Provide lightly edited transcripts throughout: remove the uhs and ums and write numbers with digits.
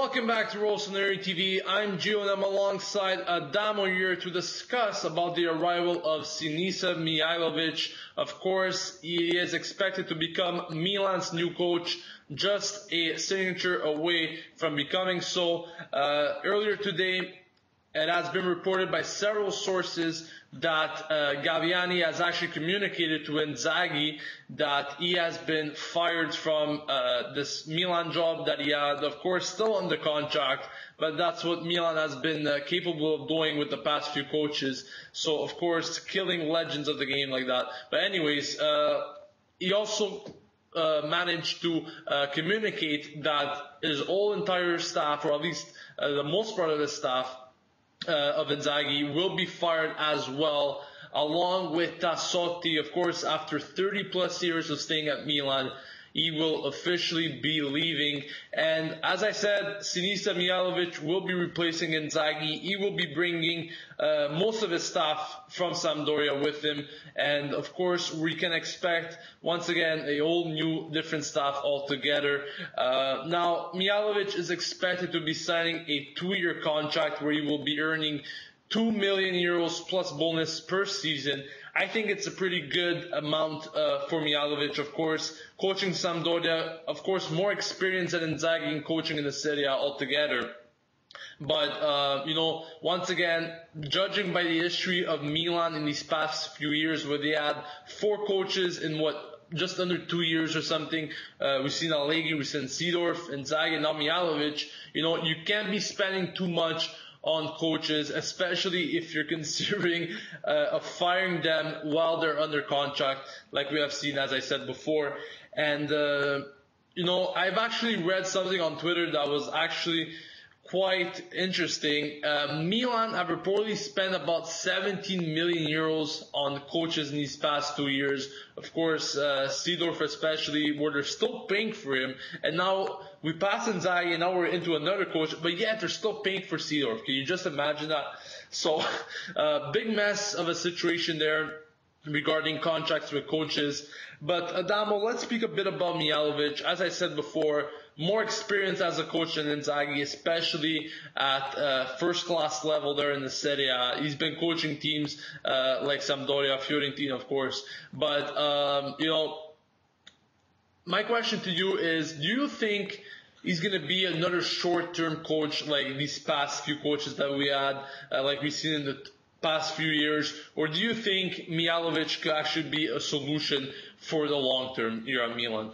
welcome back to Rossoneri TV. I'm Gio and I'm alongside Adamo here to discuss about the arrival of Sinisa Mihajlovic. Of course, he is expected to become Milan's new coach, just a signature away from becoming so. Earlier today, it has been reported by several sources that Gaviani has actually communicated to Inzaghi that he has been fired from this Milan job that he had, of course, still under contract, but that's what Milan has been capable of doing with the past few coaches. So, of course, killing legends of the game like that. But anyways, he also managed to communicate that his whole entire staff, or at least the most part of the staff, of Inzaghi will be fired as well, along with Tassotti. Of course, after 30 plus years of staying at Milan, he will officially be leaving. And as I said, Sinisa Mihajlovic will be replacing Inzaghi. He will be bringing most of his staff from Sampdoria with him. And of course, we can expect, once again, a whole new, different staff altogether. Now, Mihajlovic is expected to be signing a 2-year contract where he will be earning €2 million plus bonus per season. I think it's a pretty good amount for Mihajlovic, of course. Coaching Sampdoria, of course, more experience than Inzaghi in coaching in the Serie A altogether. But, once again, judging by the history of Milan in these past few years, where they had 4 coaches in just under 2 years or something. We've seen Allegri, we've seen Seedorf, Inzaghi, and now Mihajlovic. You can't be spending too much on coaches, especially if you're considering firing them while they're under contract, like we have seen, as I said before. And, I've actually read something on Twitter that was actually quite interesting. Milan have reportedly spent about €17 million on coaches in these past 2 years. Of course, Seedorf especially, where they're still paying for him. And now we passed Inzaghi and now we're into another coach, but yet they're still paying for Seedorf. Can you just imagine that? So, big mess of a situation there regarding contracts with coaches. But Adamo, let's speak a bit about Mihajlovic. As I said before, more experience as a coach than Inzaghi, especially at first-class level there in the Serie A. He's been coaching teams like Sampdoria, Fiorentina, of course. But, my question to you is, do you think he's going to be another short-term coach like these past few coaches that we had, like we've seen in the past few years? Or do you think Mihajlovic could actually be a solution for the long term here at Milan?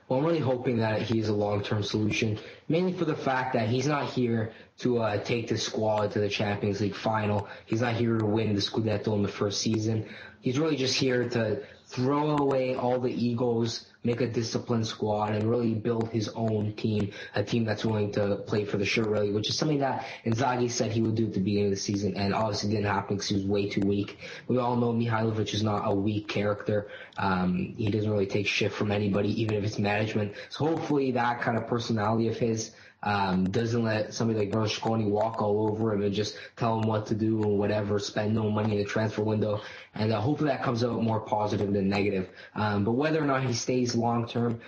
Well, I'm really hoping that he's a long-term solution, mainly for the fact that he's not here to take the squad to the Champions League final. He's not here to win the Scudetto in the first season. He's really just here to throw away all the egos, make a disciplined squad, and really build his own team, a team that's willing to play for the shirt, really, which is something that Inzaghi said he would do at the beginning of the season, and obviously didn't happen because he was way too weak. We all know Mihajlovic is not a weak character. He doesn't really take shit from anybody, even if it's management. So hopefully that kind of personality of his doesn't let somebody like Berlusconi walk all over him and just tell him what to do and whatever, spend no money in the transfer window. And hopefully that comes out more positive than negative. But whether or not he stays long term,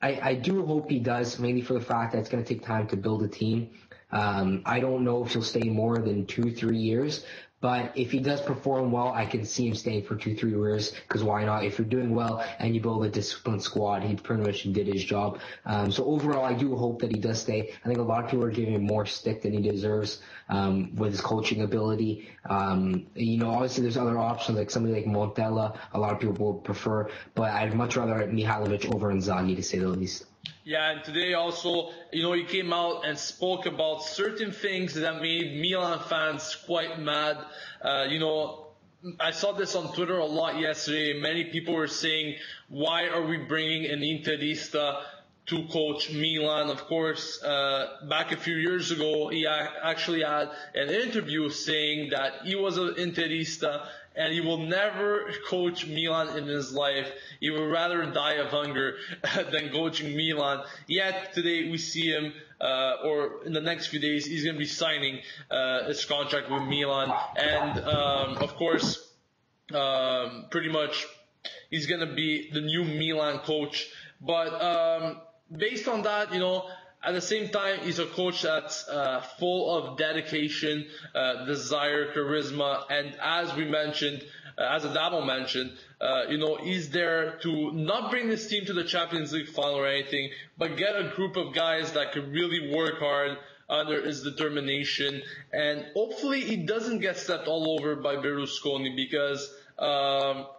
I do hope he does, mainly for the fact that it's going to take time to build a team. I don't know if he'll stay more than 2-3 years. But if he does perform well, I can see him staying for 2-3 years, because why not? If you're doing well and you build a disciplined squad, he pretty much did his job. So overall, I do hope that he does stay. I think a lot of people are giving him more stick than he deserves with his coaching ability. Obviously there's other options, like somebody like Montella, a lot of people would prefer, but I'd much rather Mihajlovic over Inzaghi, to say the least. Yeah, and today also, he came out and spoke about certain things that made Milan fans quite mad. I saw this on Twitter a lot yesterday. Many people were saying, why are we bringing an Interista to coach Milan? Of course, back a few years ago, he actually had an interview saying that he was an Interista and he will never coach Milan in his life. He would rather die of hunger than coaching Milan. Yet today we see him, or in the next few days, he's going to be signing his contract with Milan. And of course, pretty much he's going to be the new Milan coach. But based on that, at the same time, he's a coach that's full of dedication, desire, charisma, and as we mentioned, as Adamo mentioned, he's there to not bring this team to the Champions League final or anything, but get a group of guys that can really work hard under his determination, and hopefully he doesn't get stepped all over by Berlusconi, because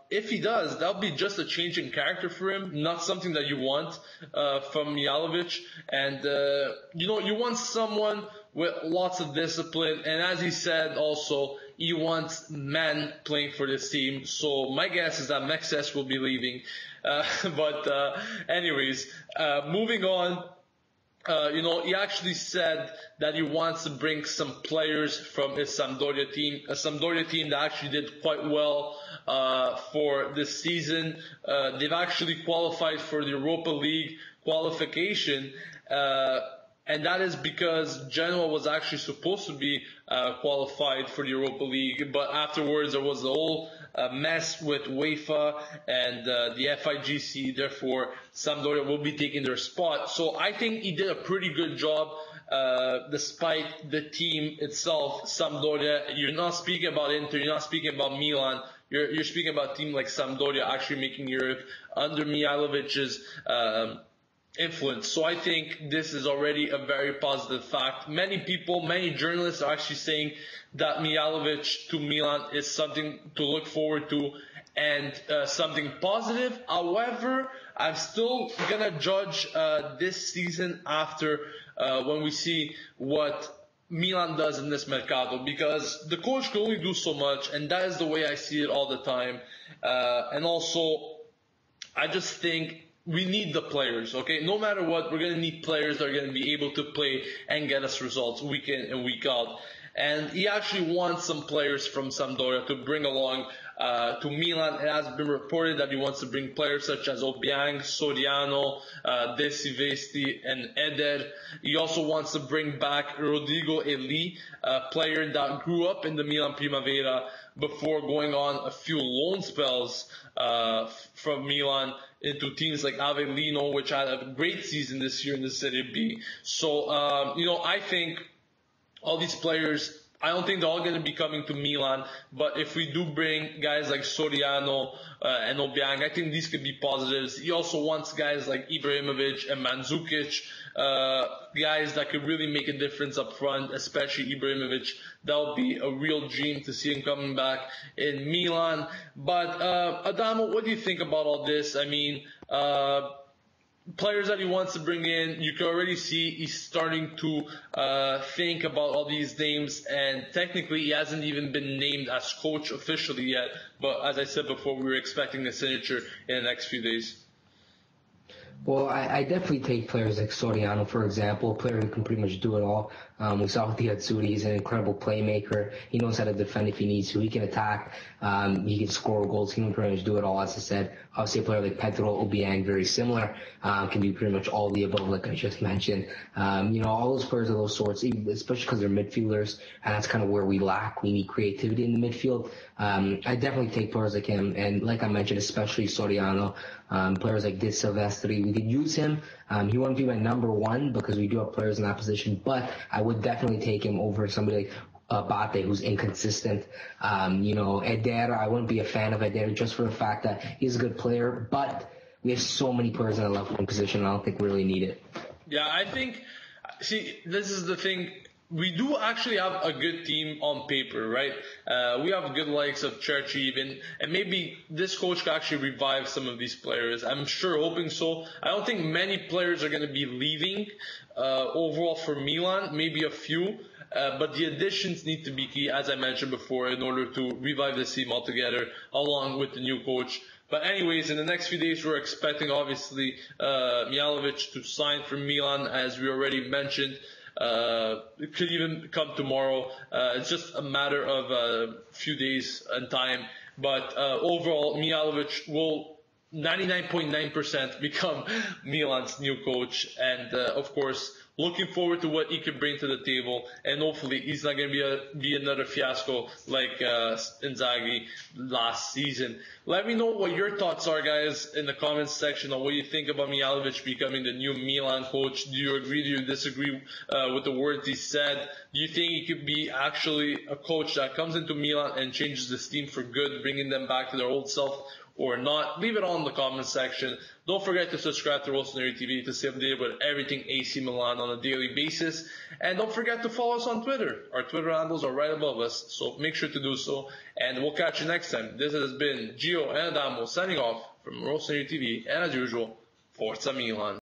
if he does, that'll be just a change in character for him, not something that you want from Mihajlovic. And you want someone with lots of discipline, and as he said also, he wants men playing for this team. So my guess is that Mexes will be leaving. Anyways, moving on. He actually said that he wants to bring some players from his Sampdoria team, a Sampdoria team that actually did quite well for this season. They've actually qualified for the Europa League qualification, and that is because Genoa was actually supposed to be qualified for the Europa League, but afterwards there was a whole mess with UEFA and the FIGC. Therefore, Sampdoria will be taking their spot. So I think he did a pretty good job, despite the team itself, Sampdoria. You're not speaking about Inter, you're not speaking about Milan. You're speaking about a team like Sampdoria actually making Europe under Mihajlovic's influence. So I think this is already a very positive fact. Many journalists are actually saying that Mihajlovic to Milan is something to look forward to and something positive. However, I'm still gonna judge this season after when we see what Milan does in this Mercato, because the coach can only do so much, and that is the way I see it all the time. And also, I just think we need the players, okay? No matter what, we're going to need players that are going to be able to play and get us results week in and week out. And he actually wants some players from Sampdoria to bring along to Milan. It has been reported that he wants to bring players such as Obiang, Soriano, De Silvestri, and Eder. He also wants to bring back Rodrigo Eli, a player that grew up in the Milan Primavera before going on a few loan spells from Milan into teams like Avellino, which had a great season this year in the Serie B. So, I think all these players, I don't think they're all going to be coming to Milan, but if we do bring guys like Soriano and Obiang, I think these could be positives. He also wants guys like Ibrahimovic and Mandzukic, guys that could really make a difference up front, especially Ibrahimovic. That would be a real dream to see him coming back in Milan. But Adamo, what do you think about all this? I mean, players that he wants to bring in, you can already see he's starting to think about all these names, and technically he hasn't even been named as coach officially yet, but as I said before, we were expecting a signature in the next few days. Well, I definitely take players like Soriano, for example, a player who can pretty much do it all. We saw with the Azzurri, he's an incredible playmaker. He knows how to defend if he needs to. He can attack. He can score goals. He can pretty much do it all, as I said. Obviously, a player like Pedro Obiang, very similar, can do pretty much all the above, like I just mentioned. All those players of those sorts, especially because they're midfielders, and that's kind of where we lack. We need creativity in the midfield. I definitely take players like him, and like I mentioned, especially Soriano, players like De Silvestri. We could use him. He wouldn't be my number one because we do have players in that position, but I would definitely take him over somebody like Bate, who's inconsistent. Eder, I wouldn't be a fan of Eder just for the fact that he's a good player, but we have so many players in the left wing position, I don't think we really need it. Yeah, I think, this is the thing. We do actually have a good team on paper, right? We have good likes of Cherchi even, and maybe this coach could actually revive some of these players. I'm sure, hoping so. I don't think many players are going to be leaving overall for Milan, maybe a few, but the additions need to be key, as I mentioned before, in order to revive the team altogether, along with the new coach. But anyways, in the next few days, we're expecting, obviously, Mihajlovic to sign for Milan, as we already mentioned. It could even come tomorrow. It's just a matter of a few days and time. But overall, Mihajlovic will 99.9% become Milan's new coach. And of course, Looking forward to what he could bring to the table, and hopefully he's not going to be another fiasco like Inzaghi last season. Let me know what your thoughts are, guys, in the comments section on what you think about Mihajlovic becoming the new Milan coach. Do you agree? Do you disagree with the words he said? Do you think he could be actually a coach that comes into Milan and changes this team for good, bringing them back to their old self, or not? Leave it all in the comment section. Don't forget to subscribe to Rossoneri TV to stay updated with everything AC Milan on a daily basis. And don't forget to follow us on Twitter. Our Twitter handles are right above us, so make sure to do so. And we'll catch you next time. This has been Gio and Adamo signing off from Rossoneri TV. And as usual, Forza Milan.